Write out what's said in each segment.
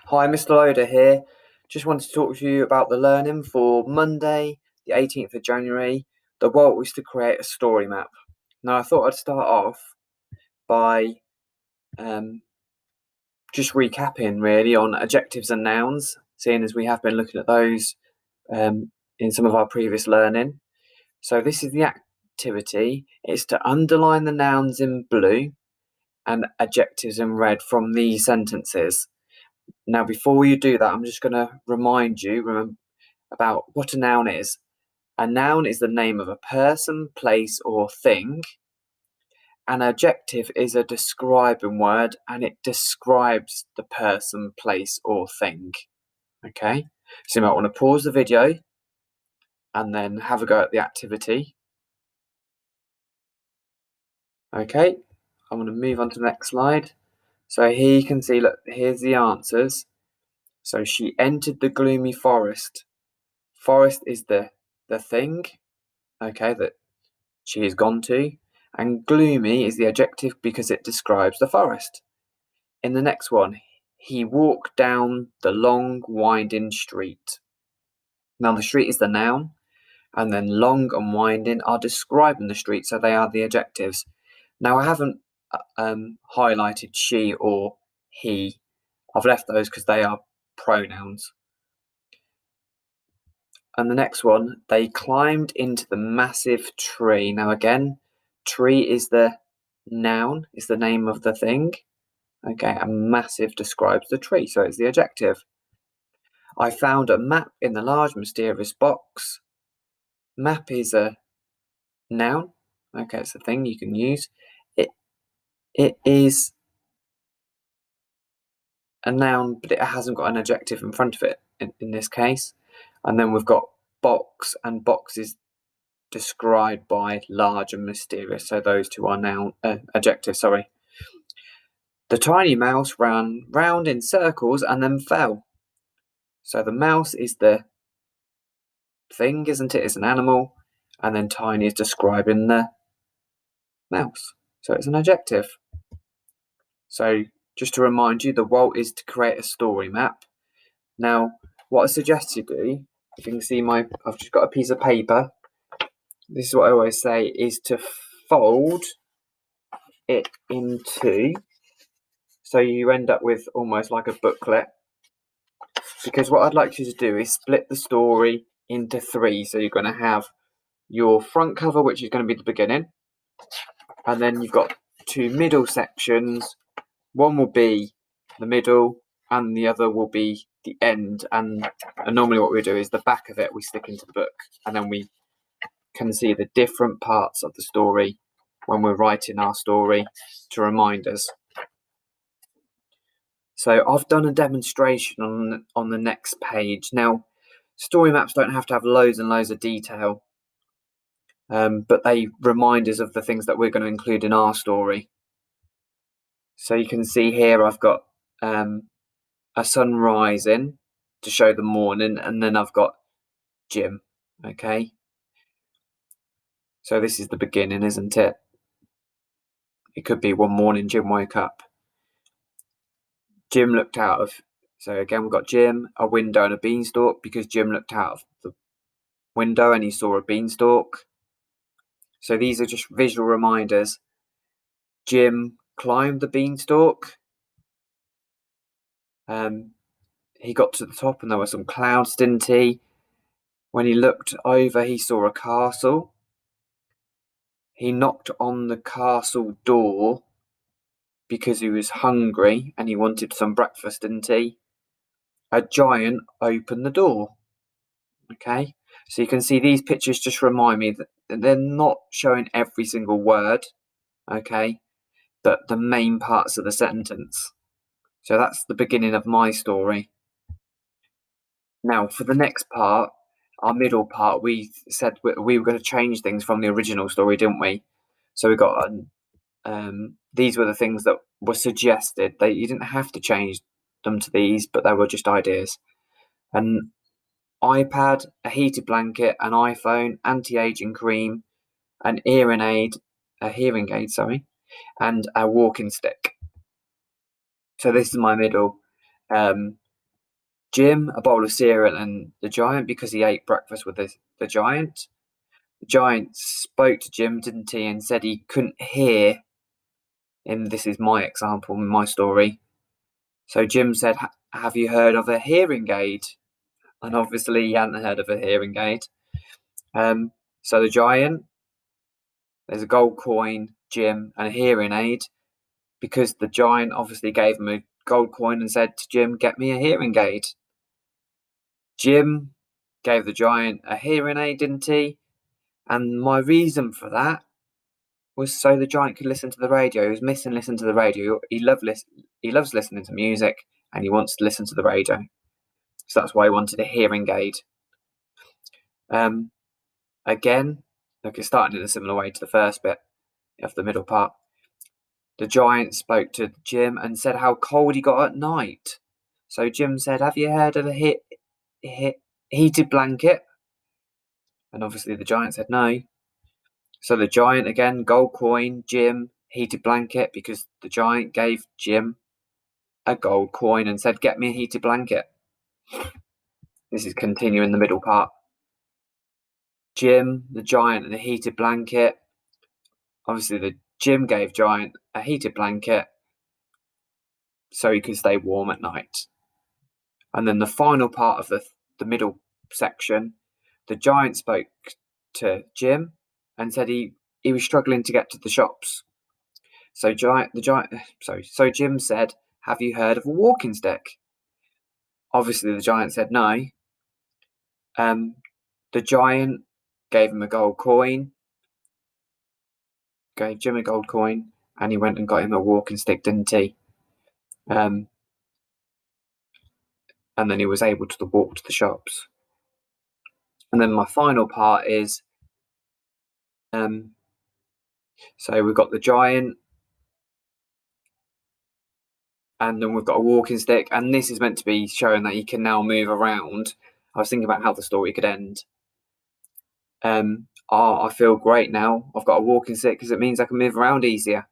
Hi, Mr. Loader here. Just wanted to talk to you about the learning for Monday, the 18th of January. The goal was to create a story map. Now, I thought I'd start off by just recapping really on adjectives and nouns, seeing as we have been looking at those in some of our previous learning. So this is the activity. It's to underline the nouns in blue and adjectives in red from these sentences. Now, before you do that, I'm just going to remind you about what a noun is. A noun is the name of a person, place, or thing. An adjective is a describing word and it describes the person, place, or thing. Okay, so you might want to pause the video and then have a go at the activity. Okay, I'm going to move on to the next slide. So here you can see, look, here's the answers. So she entered the gloomy forest. Forest is the thing, okay, that she has gone to, and gloomy is the adjective because it describes the forest. In the next one, he walked down the long winding street. Now the street is the noun, and then long and winding are describing the street, so they are the adjectives. Now I haven't highlighted she or he. I've left those because they are pronouns. And the next one, they climbed into the massive tree. Now again, tree is the noun, is the name of the thing. Okay, and massive describes the tree, so it's the adjective. I found a map in the large mysterious box. Map is a noun. Okay, it's a thing you can use. It is a noun, but it hasn't got an adjective in front of it in this case. And then we've got box, and box is described by large and mysterious, so those two are noun adjectives. Sorry. The tiny mouse ran round in circles and then fell. So the mouse is the thing, isn't it? It's an animal, and then tiny is describing the mouse, so it's an adjective. So just to remind you, the goal is to create a story map. Now, what I suggest you do, if you can see I've just got a piece of paper. This is what I always say, is to fold it in two, so you end up with almost like a booklet. Because what I'd like you to do is split the story into three. So you're going to have your front cover, which is going to be the beginning, and then you've got two middle sections. One will be the middle and the other will be the end, and normally what we do is the back of it we stick into the book, and then we can see the different parts of the story when we're writing our story to remind us. So I've done a demonstration on the next page. Now, story maps don't have to have loads and loads of detail, but they remind us of the things that we're going to include in our story. So you can see here I've got a sun rising to show the morning, and then I've got Jim. Okay, so this is the beginning, isn't it? It could be one morning Jim woke up. Jim looked out of, so again we've got Jim, a window and a beanstalk, because Jim looked out of the window and he saw a beanstalk. So these are just visual reminders. Jim climbed the beanstalk. He got to the top and there were some clouds, didn't he? When he looked over, he saw a castle. He knocked on the castle door because he was hungry and he wanted some breakfast, didn't he? A giant opened the door. Okay, so you can see these pictures just remind me that they're not showing every single word, okay, but the main parts of the sentence. So that's the beginning of my story. Now, for the next part, our middle part, we said we were going to change things from the original story, didn't we? So we got these were the things that were suggested. You didn't have to change them to these, but they were just ideas. An iPad, a heated blanket, an iPhone, anti-aging cream, an hearing aid, and a walking stick. So this is my middle. Jim a bowl of cereal and the giant because he ate breakfast with the giant. The giant spoke to Jim, didn't he, and said he couldn't hear. And this is my example, my story. So Jim said, "Have you heard of a hearing aid?" And obviously he hadn't heard of a hearing aid. So the giant, there's a gold coin, Jim, and a hearing aid, because the giant obviously gave him a gold coin and said to Jim, "Get me a hearing aid." Jim gave the giant a hearing aid, didn't he? And my reason for that was so the giant could listen to the radio. He was missing listening to the radio. He loves listening to music, and he wants to listen to the radio. So that's why he wanted a hearing aid. Again, look, it started in a similar way to the first bit of the middle part. The giant spoke to Jim and said how cold he got at night. So Jim said, "Have you heard of a heated blanket?" And obviously the giant said no. So the giant again, gold coin, Jim, heated blanket, because the giant gave Jim a gold coin and said, "Get me a heated blanket." This is continuing the middle part. Jim, the giant, and a heated blanket. Obviously, the Jim gave giant a heated blanket so he could stay warm at night. And then the final part of the middle section, the giant spoke to Jim and said he was struggling to get to the shops. So Jim said, "Have you heard of a walking stick?" Obviously, the giant said no. The giant gave him a gold coin, gave Jim a gold coin, and he went and got him a walking stick, didn't he? And then he was able to walk to the shops. And then my final part is, so we've got the giant, and then we've got a walking stick, and this is meant to be showing that he can now move around. I was thinking about how the story could end. I feel great now. I've got a walking stick because it means I can move around easier.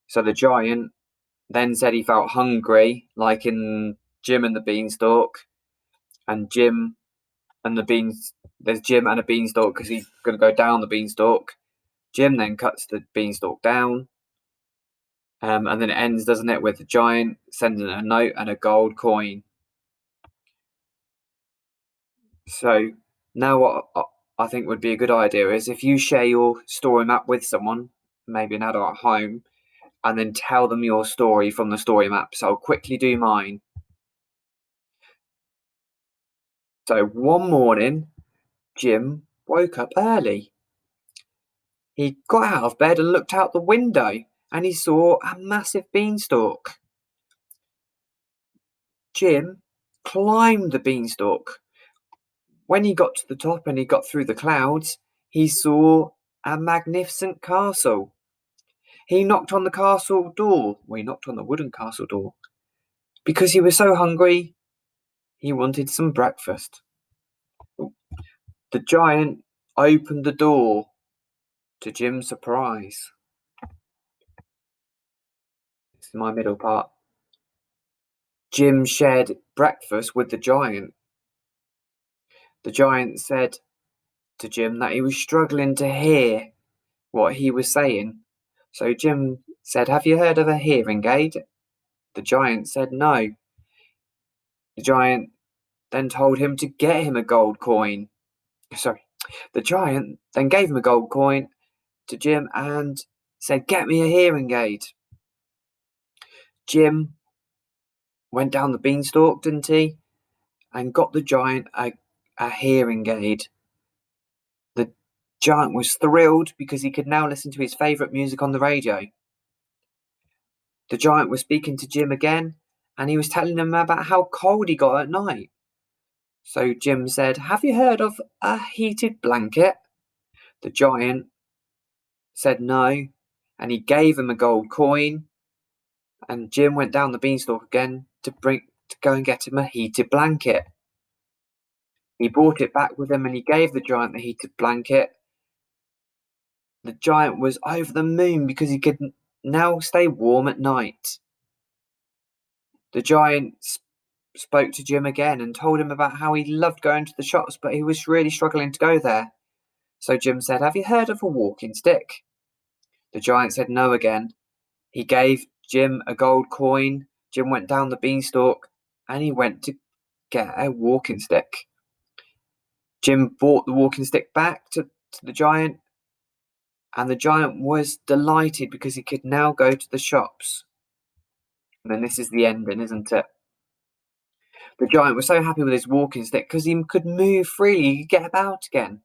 So the giant then said he felt hungry, like in Jim and the Beanstalk. And Jim and the beans, there's Jim and a beanstalk because he's going to go down the beanstalk. Jim then cuts the beanstalk down. And then it ends, doesn't it, with the giant sending a note and a gold coin. So now what I think would be a good idea is if you share your story map with someone, maybe an adult at home, and then tell them your story from the story map. So I'll quickly do mine. So one morning, Jim woke up early. He got out of bed and looked out the window, and he saw a massive beanstalk. Jim climbed the beanstalk. When he got to the top and he got through the clouds, he saw a magnificent castle. He knocked on the castle door. Well, he knocked on the wooden castle door. Because he was so hungry, he wanted some breakfast. The giant opened the door, to Jim's surprise. This is my middle part. Jim shared breakfast with the giant. The giant said to Jim that he was struggling to hear what he was saying. So Jim said, "Have you heard of a hearing aid?" The giant said no. The giant then told him to get him a gold coin. The giant then gave him a gold coin to Jim and said, "Get me a hearing aid." Jim went down the beanstalk, didn't he? And got the giant a hearing aid. The giant was thrilled because he could now listen to his favourite music on the radio. The giant was speaking to Jim again, and he was telling him about how cold he got at night. So Jim said, "Have you heard of a heated blanket?" The giant said no, and he gave him a gold coin. And Jim went down the beanstalk again to go and get him a heated blanket. He brought it back with him and he gave the giant the heated blanket. The giant was over the moon because he could now stay warm at night. The giant spoke to Jim again and told him about how he loved going to the shops, but he was really struggling to go there. So Jim said, "Have you heard of a walking stick?" The giant said no again. He gave Jim a gold coin. Jim went down the beanstalk and he went to get a walking stick. Jim brought the walking stick back to the giant, and the giant was delighted because he could now go to the shops. And then this is the ending, isn't it? The giant was so happy with his walking stick because he could move freely, he could get about again.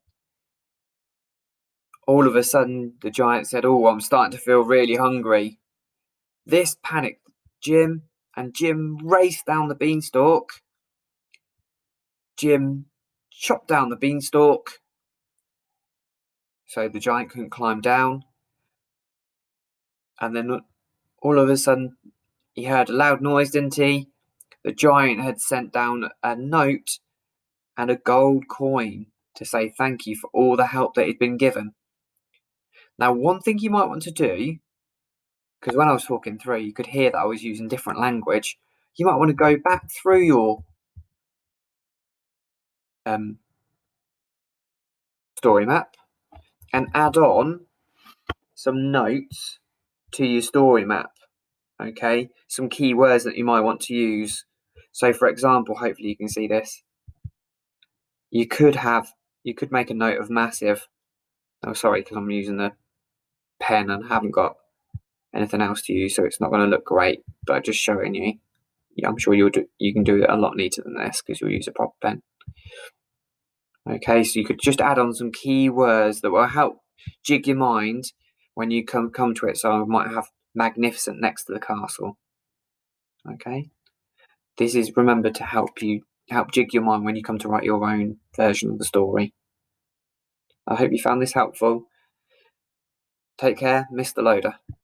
All of a sudden, the giant said, "Oh, I'm starting to feel really hungry." This panicked Jim, and Jim raced down the beanstalk. Jim chopped down the beanstalk so the giant couldn't climb down. And then all of a sudden, he heard a loud noise, didn't he? The giant had sent down a note and a gold coin to say thank you for all the help that he'd been given. Now, one thing you might want to do, because when I was talking through, you could hear that I was using different language. You might want to go back through your story map and add on some notes to your story map. Okay, some key words that you might want to use. So, for example, hopefully you can see this. You could make a note of massive. Oh, sorry, because I'm using the pen and haven't got anything else to use, so it's not going to look great. But just showing you. Yeah, I'm sure you can do it a lot neater than this because you'll use a proper pen. Okay, so you could just add on some key words that will help jig your mind when you come to it. So I might have magnificent next to the castle. Okay, this is remember to help jig your mind when you come to write your own version of the story. I hope you found this helpful. Take care, Mr. Loader.